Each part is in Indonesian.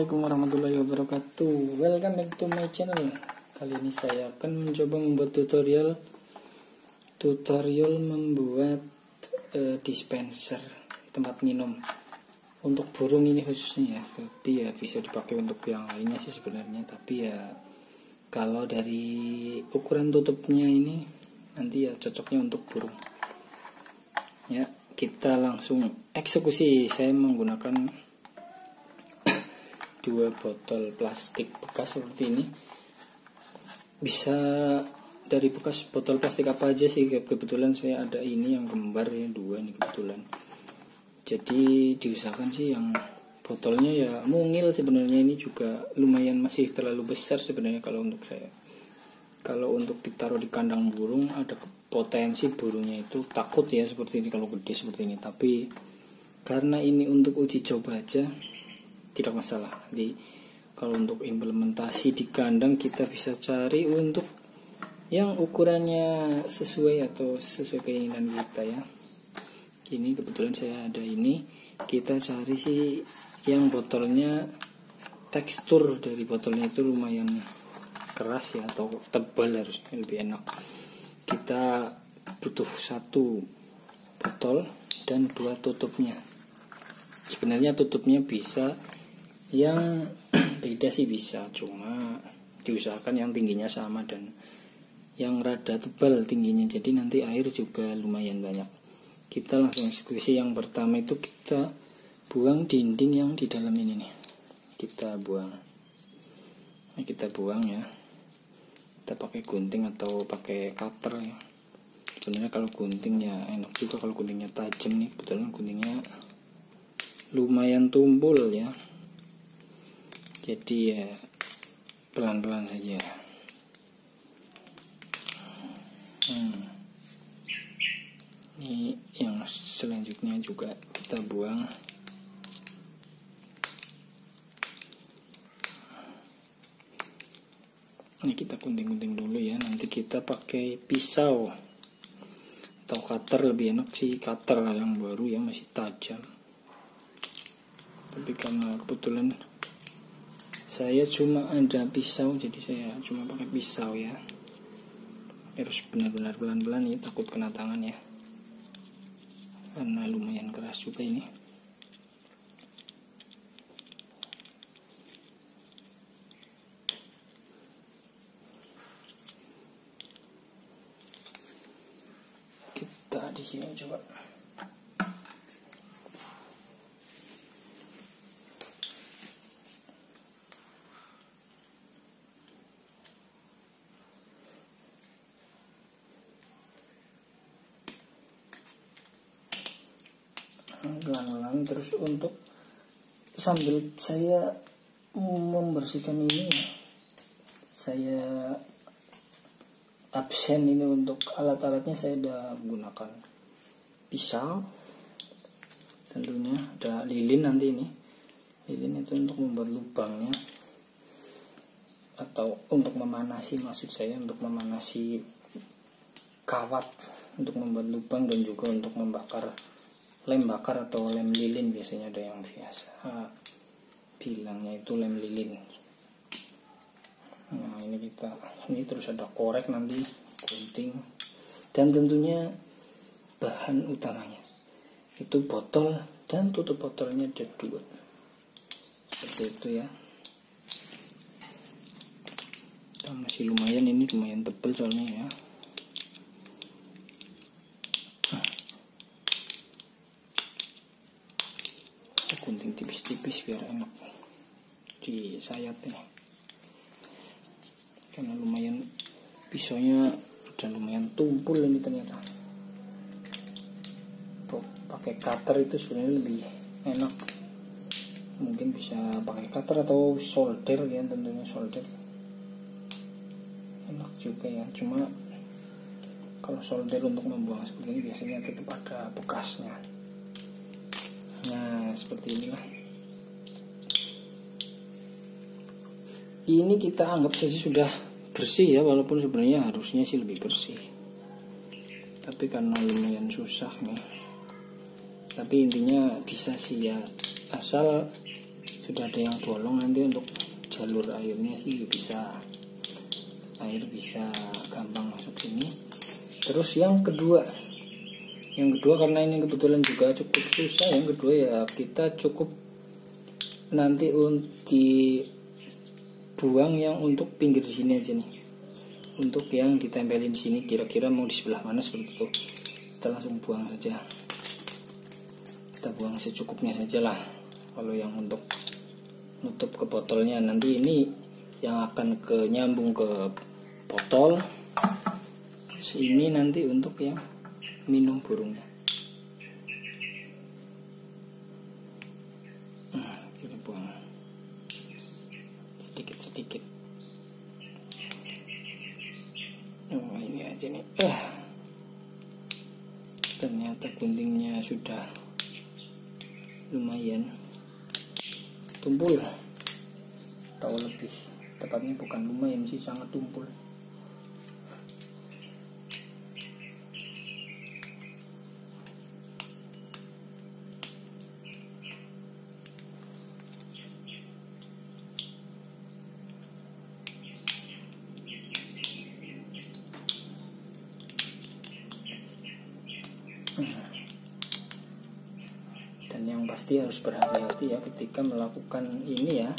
Assalamualaikum warahmatullahi wabarakatuh. Welcome back to my channel. Kali ini saya akan mencoba membuat tutorial membuat dispenser tempat minum untuk burung ini khususnya ya. Tapi ya bisa dipakai untuk yang lainnya sih sebenarnya. Tapi ya kalau dari ukuran tutupnya ini nanti ya cocoknya untuk burung. Ya, kita langsung eksekusi. Saya menggunakan 2 botol plastik bekas seperti ini. Bisa dari bekas botol plastik apa aja sih, kebetulan saya ada ini yang kembar ya, 2 ini kebetulan. Jadi diusahakan sih yang botolnya ya mungil, sebenarnya ini juga lumayan masih terlalu besar sebenarnya kalau untuk saya. Kalau untuk ditaruh di kandang burung ada potensi burungnya itu takut ya seperti ini kalau gede seperti ini. Tapi karena ini untuk uji coba aja, tidak masalah. Jadi kalau untuk implementasi di kandang kita bisa cari untuk yang ukurannya sesuai atau sesuai keinginan kita ya. Ini kebetulan saya ada ini. Kita cari sih yang botolnya tekstur dari botolnya itu lumayan keras ya, atau tebal harusnya lebih enak. Kita butuh 1 botol dan 2 tutupnya. Sebenarnya tutupnya bisa yang beda sih bisa, cuma diusahakan yang tingginya sama dan yang rada tebal tingginya, jadi nanti air juga lumayan banyak. Kita langsung eksekusi. Yang pertama itu kita buang dinding yang di dalam ini nih, kita buang. Nah, kita buang ya, kita pakai gunting atau pakai cutter ya. Sebenarnya kalau gunting ya enak juga, kalau guntingnya tajam nih, kebetulan guntingnya lumayan tumpul ya. Jadi ya pelan-pelan saja. Ini yang selanjutnya juga kita buang. Ini kita gunting-gunting dulu ya. Nanti kita pakai pisau atau cutter, lebih enak sih cutter yang baru ya, masih tajam. Tapi karena kebetulan saya cuma ada pisau, jadi saya cuma pakai pisau ya. Harus benar-benar pelan-pelan nih, takut kena tangan ya, karena lumayan keras juga ini. Kita di sini coba. Pelan-pelan terus. Untuk sambil saya membersihkan ini, saya absen ini untuk alat-alatnya. Saya udah gunakan pisau, tentunya ada lilin. Nanti ini lilin itu untuk membuat lubangnya, atau untuk memanasi, maksud saya untuk memanasi kawat untuk membuat lubang, dan juga untuk membakar lem bakar atau lem lilin. Biasanya ada yang biasa bilangnya itu lem lilin. Nah ini terus ada korek, nanti gunting, dan tentunya bahan utamanya itu botol dan tutup botolnya ada 2 seperti itu ya. Masih lumayan, ini lumayan tebal soalnya ya. Gunting tipis-tipis biar enak disayatnya, karena lumayan pisaunya udah lumayan tumpul ini ternyata. Untuk pakai cutter itu sebenarnya lebih enak. Mungkin bisa pakai cutter atau solder ya, tentunya solder enak juga ya. Cuma kalau solder untuk membuang seperti ini biasanya tetap ada bekasnya. Nah seperti inilah. Ini kita anggap saja sudah bersih ya, walaupun sebenarnya harusnya sih lebih bersih, tapi karena lumayan susah nih. Tapi intinya bisa sih ya, asal sudah ada yang bolong, nanti untuk jalur airnya sih air bisa gampang masuk sini. Terus yang kedua karena ini kebetulan juga cukup susah, yang kedua ya kita cukup nanti dibuang yang untuk pinggir sini aja nih, untuk yang ditempelin di sini kira-kira mau di sebelah mana seperti itu. Kita langsung buang saja, kita buang secukupnya saja lah. Kalau yang untuk nutup ke botolnya, nanti ini yang akan nyambung ke botol, ini nanti untuk yang minum burungnya. Kita buang sedikit. Oh, ini aja nih. Ternyata guntingnya sudah lumayan tumpul, atau lebih tepatnya bukan lumayan sih, sangat tumpul. Dan yang pasti harus berhati-hati ya ketika melakukan ini ya,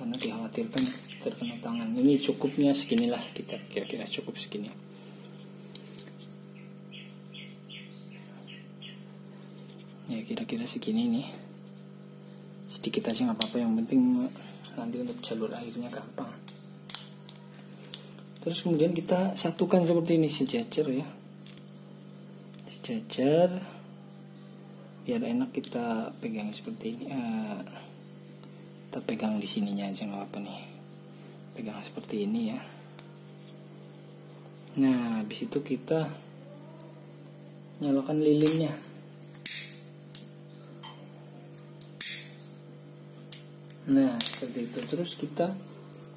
karena dikhawatirkan terkena tangan. Ini cukupnya seginilah, kita kira-kira cukup segini. Ya kira-kira segini nih, sedikit aja nggak apa-apa, yang penting nanti untuk jalur airnya gampang. Terus kemudian kita satukan seperti ini, sejajar ya, sejajar biar enak kita pegang seperti ini. Kita pegang di sininya aja nggak apa nih, pegang seperti ini ya. Nah habis itu kita nyalakan lilinnya. Nah seperti itu. Terus kita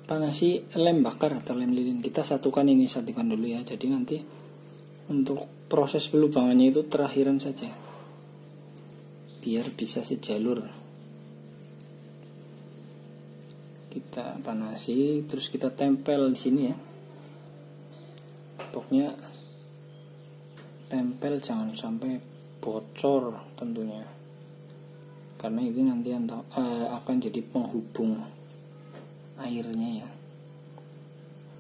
panasi lem bakar atau lem lilin. Kita satukan dulu ya, jadi nanti untuk proses pelubangannya itu terakhiran saja, biar bisa sejalur. Kita panasi, terus kita tempel di sini ya. Pokoknya tempel, jangan sampai bocor tentunya, karena itu nanti akan jadi penghubung airnya ya.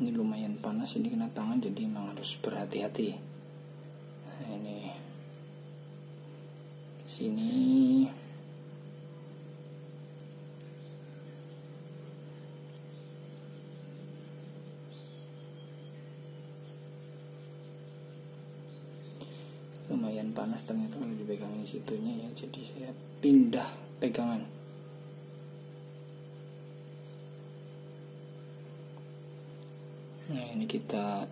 Ini lumayan panas, ini kena tangan, jadi memang harus berhati-hati. Nah, ini sini lumayan panas ternyata kalau dipegangin situnya ya, jadi saya pindah pegangan. Nah ini kita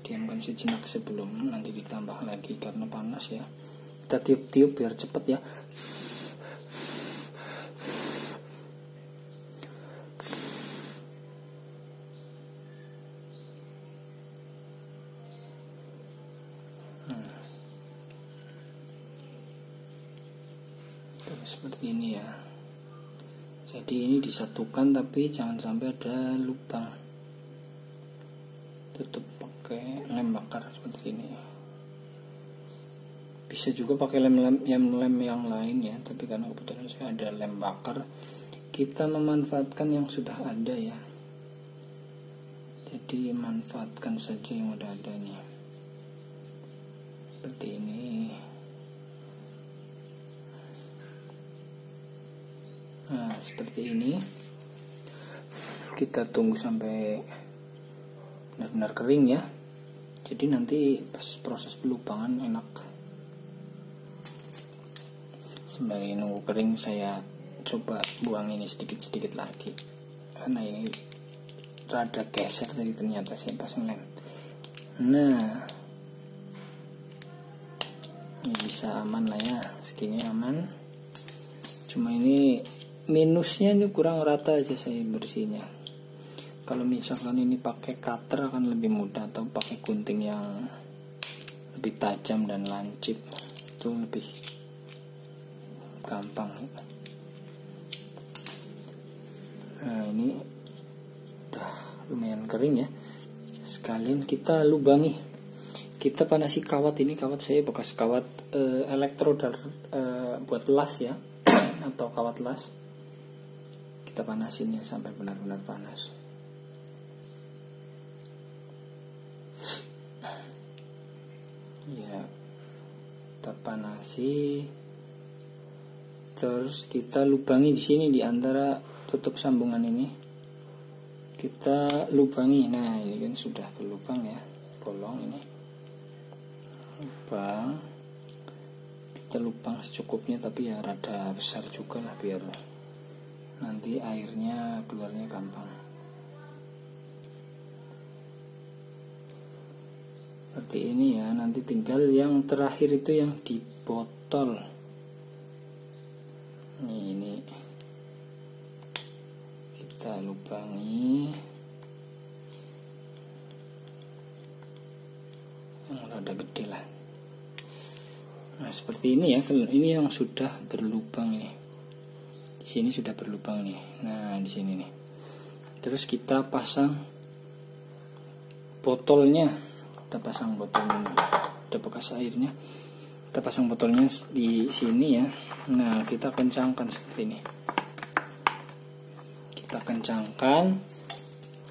diamkan sejenak sebelum nanti ditambah lagi karena panas ya. Kita tiup-tiup biar cepet ya. Seperti ini ya. Jadi ini disatukan tapi jangan sampai ada lubang. Tutup pakai lem bakar seperti ini. Bisa juga pakai lem yang lain ya, tapi karena kebetulan saya ada lem bakar, kita memanfaatkan yang sudah ada ya. Jadi manfaatkan saja yang udah ada nih. Seperti ini. Nah seperti ini, kita tunggu sampai benar-benar kering ya, jadi nanti pas proses pelubangan enak. Sembari nunggu kering, saya coba buang ini sedikit-sedikit lagi, karena ini rada geser tadi ternyata saya pas ngelem. Nah ini bisa aman lah ya, segini aman. Cuma ini minusnya ini kurang rata aja saya bersihnya. Kalau misalkan ini pakai cutter akan lebih mudah, atau pakai gunting yang lebih tajam dan lancip itu lebih gampang. Nah ini udah lumayan kering ya, sekalian kita lubangi, kita panasi kawat. Ini kawat saya bekas kawat elektrod buat las ya atau kawat las. Kita panasin ya sampai benar-benar panas. Ya, kita panasi. Terus kita lubangi di sini di antara tutup sambungan ini. Kita lubangi. Nah, ini kan sudah berlubang ya. Bolong ini. Lubang. Kita lubang secukupnya, tapi ya rada besar juga lah biar nanti airnya keluarnya gampang. Seperti ini ya. Nanti tinggal yang terakhir itu yang di botol. Ini kita lubangi yang rada gede lah. Nah seperti ini ya, ini yang sudah berlubang ini. Di sini sudah berlubang nih. Nah di sini nih. Terus kita pasang botolnya. Kita pasang botolnya. Ada bekas airnya. Kita pasang botolnya di sini ya. Nah kita kencangkan seperti ini. Kita kencangkan.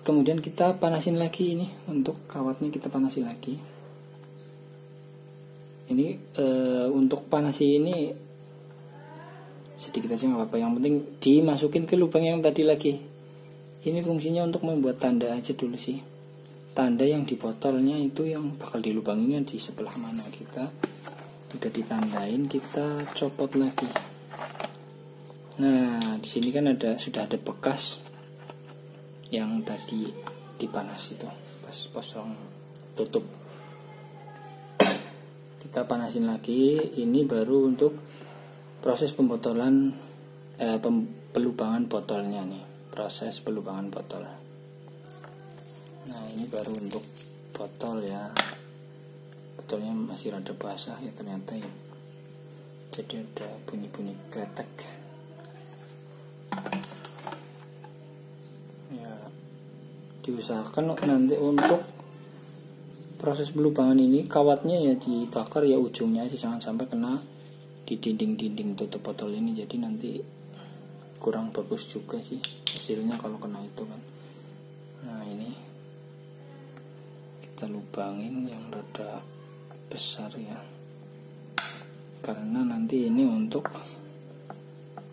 Kemudian kita panasin lagi ini. Untuk kawatnya kita panasin lagi. Ini untuk panasi ini sedikit aja nggak apa-apa. Yang penting dimasukin ke lubang yang tadi lagi. Ini fungsinya untuk membuat tanda aja dulu sih. Tanda yang di botolnya itu yang bakal dilubanginya di sebelah mana. Kita udah ditandain, kita copot lagi. Nah di sini kan sudah ada bekas yang tadi dipanas itu pas kosong tutup. Kita panasin lagi. Ini baru untuk proses pembotolan pelubangan botolnya nih, proses pelubangan botol. Nah ini baru untuk botol ya. Botolnya masih rada basah ya ternyata ya. Jadi ada bunyi-bunyi kretek. Ya diusahakan nanti untuk proses pelubangan ini kawatnya ya dibakar ya ujungnya aja, jangan sampai kena di dinding-dinding tutup botol ini. Jadi nanti kurang bagus juga sih hasilnya kalau kena itu kan. Nah ini kita lubangin yang rada besar ya, karena nanti ini untuk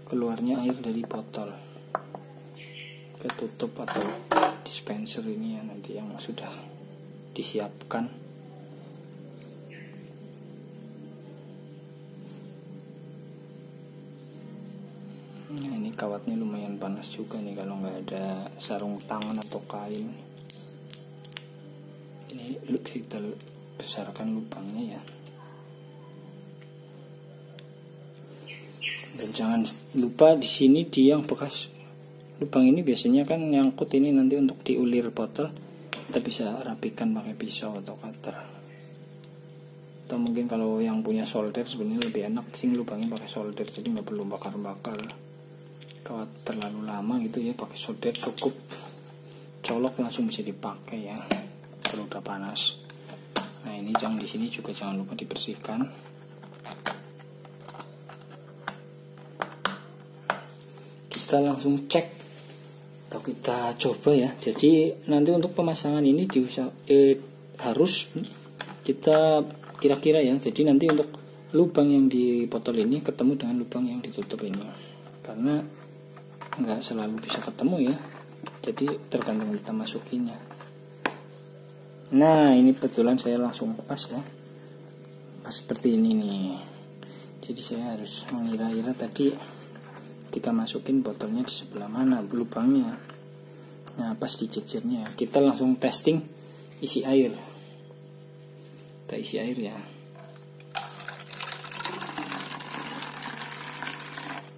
keluarnya air dari botol ke tutup atau dispenser ini ya, nanti yang sudah disiapkan. Nah ini kawatnya lumayan panas juga nih kalau nggak ada sarung tangan atau kain. Ini kita besarkan lubangnya ya. Dan jangan lupa di sini di yang bekas lubang ini biasanya kan nyangkut ini nanti untuk diulir botol. Kita bisa rapikan pakai pisau atau cutter. Atau mungkin kalau yang punya solder sebenarnya lebih enak sih lubangnya pakai solder, jadi nggak perlu bakar-bakar. Kalau terlalu lama gitu ya pakai solder cukup colok langsung bisa dipakai ya. Kalau udah panas. Nah ini di sini juga jangan lupa dibersihkan. Kita langsung cek atau kita coba ya. Jadi nanti untuk pemasangan ini harus kita kira-kira ya. Jadi nanti untuk lubang yang di botol ini ketemu dengan lubang yang ditutup ini, karena nggak selalu bisa ketemu ya. Jadi tergantung kita masukinnya. Nah ini kebetulan saya langsung pas ya, pas seperti ini nih. Jadi saya harus mengira-ira tadi ketika masukin botolnya di sebelah mana lubangnya. Nah pas di jejernya kita langsung testing isi air. Kita isi air ya.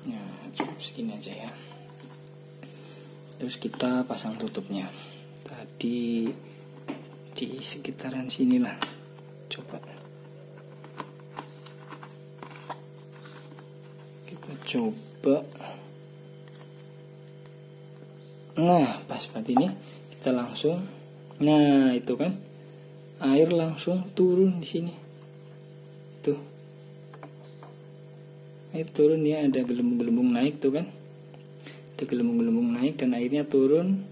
Ya cukup segini aja ya. Terus kita pasang tutupnya. Tadi di sekitaran sinilah. Coba kita coba Nah pas banget ini kita langsung, nah itu kan air langsung turun di sini tuh, air turun ya, ada gelembung-gelembung naik tuh kan, ada gelembung-gelembung naik dan airnya turun.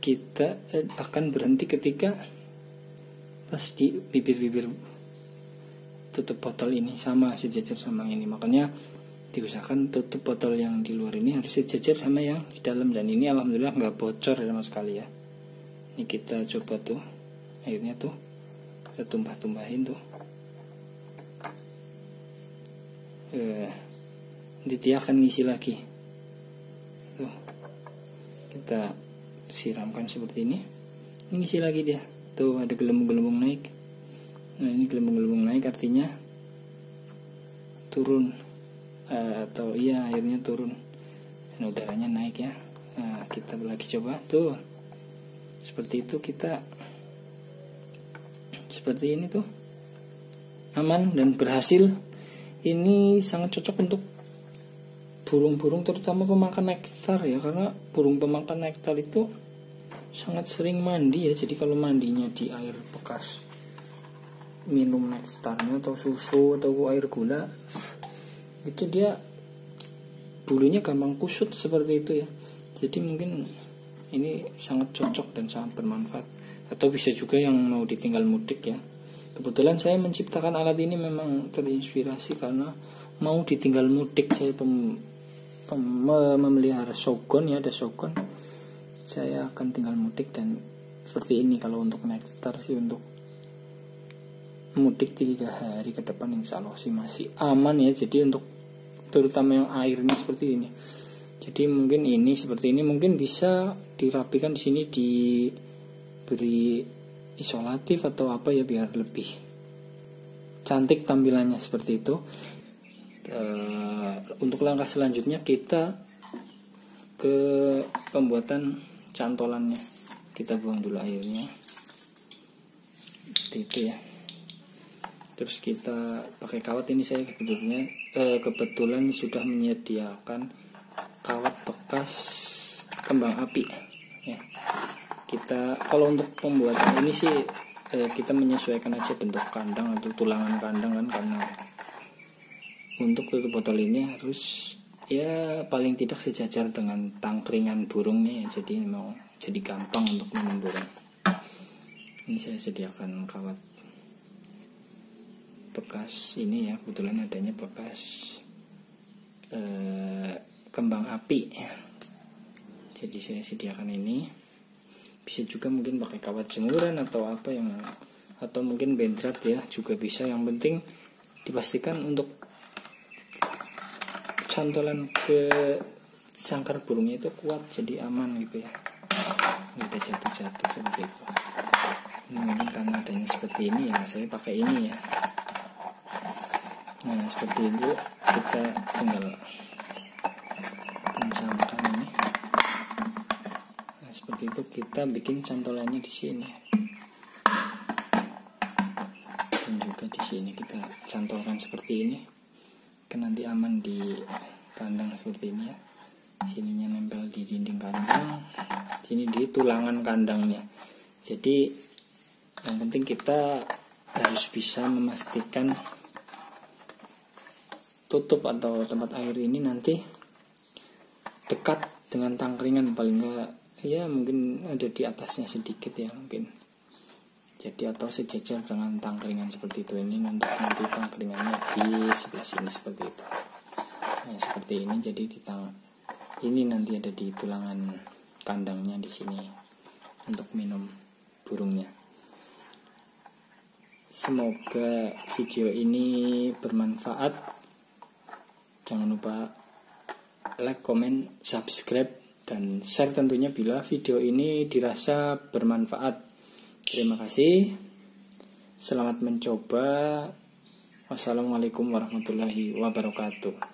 Kita akan berhenti ketika pas di bibir-bibir tutup botol ini sama sejajar sama ini, makanya diusahakan tutup botol yang di luar ini harus sejajar sama yang di dalam, dan ini alhamdulillah nggak bocor sama sekali ya. Ini kita coba tuh airnya tuh kita tumbah-tumbahin tuh, nanti dia akan ngisi lagi tuh, kita siramkan seperti ini ngisi lagi dia tuh, ada gelembung-gelembung naik. Nah ini gelembung-gelembung naik artinya turun, atau iya airnya turun dan udaranya naik ya. Nah kita lagi coba tuh seperti itu, kita seperti ini tuh aman dan berhasil. Ini sangat cocok untuk burung-burung terutama pemakan nektar ya, karena burung pemakan nektar itu sangat sering mandi ya. Jadi kalau mandinya di air bekas minum nektarnya atau susu atau air gula, itu dia bulunya gampang kusut seperti itu ya. Jadi mungkin ini sangat cocok dan sangat bermanfaat. Atau bisa juga yang mau ditinggal mudik ya. Kebetulan saya menciptakan alat ini memang terinspirasi karena mau ditinggal mudik. Saya memelihara shogun ya, ada shogun. Saya akan tinggal mudik dan seperti ini. Kalau untuk nektar sih untuk mudik 3 hari ke depan insya Allah sih masih aman ya. Jadi untuk terutama yang airnya seperti ini, jadi mungkin ini seperti ini mungkin bisa dirapikan di sini, diberi isolatif atau apa ya biar lebih cantik tampilannya seperti itu. Untuk langkah selanjutnya kita ke pembuatan cantolannya. Kita buang dulu airnya seperti itu ya. Terus kita pakai kawat. Ini saya kebetulan sudah menyediakan kawat bekas kembang api ya. Kita kalau untuk pembuatan ini sih kita menyesuaikan aja bentuk kandang atau tulangan kandang kan, karena untuk tutup botol ini harus ya paling tidak sejajar dengan tangkringan burung nih, jadi mau jadi gampang untuk minum burung. Ini saya sediakan kawat bekas ini ya, kebetulan adanya bekas kembang api, jadi saya sediakan ini. Bisa juga mungkin pakai kawat jemuran atau apa yang, atau mungkin bendrat ya juga bisa. Yang penting dipastikan untuk cantolan ke sangkar burungnya itu kuat, jadi aman gitu ya, nggak ada jatuh-jatuh seperti itu. Ini mungkin karena adanya seperti ini ya saya pakai ini ya. Nah seperti itu kita tinggal kencangkan ini. Nah seperti itu kita bikin cantolannya di sini, dan juga di sini kita cantolkan seperti ini. Kan nanti aman di kandang seperti ini ya. Sininya nempel di dinding kandang, sini di tulangan kandangnya. Jadi yang penting kita harus bisa memastikan tutup atau tempat air ini nanti dekat dengan tangkringan, paling enggak ya mungkin ada di atasnya sedikit ya mungkin. Jadi atau sejajar dengan tangkringan seperti itu. Ini nanti tangkringannya di sebelah sini seperti itu. Nah seperti ini, jadi di ini nanti ada di tulangan kandangnya di sini untuk minum burungnya. Semoga video ini bermanfaat. Jangan lupa like, comment, subscribe, dan share tentunya bila video ini dirasa bermanfaat. Terima kasih. Selamat mencoba. Wassalamualaikum warahmatullahi wabarakatuh.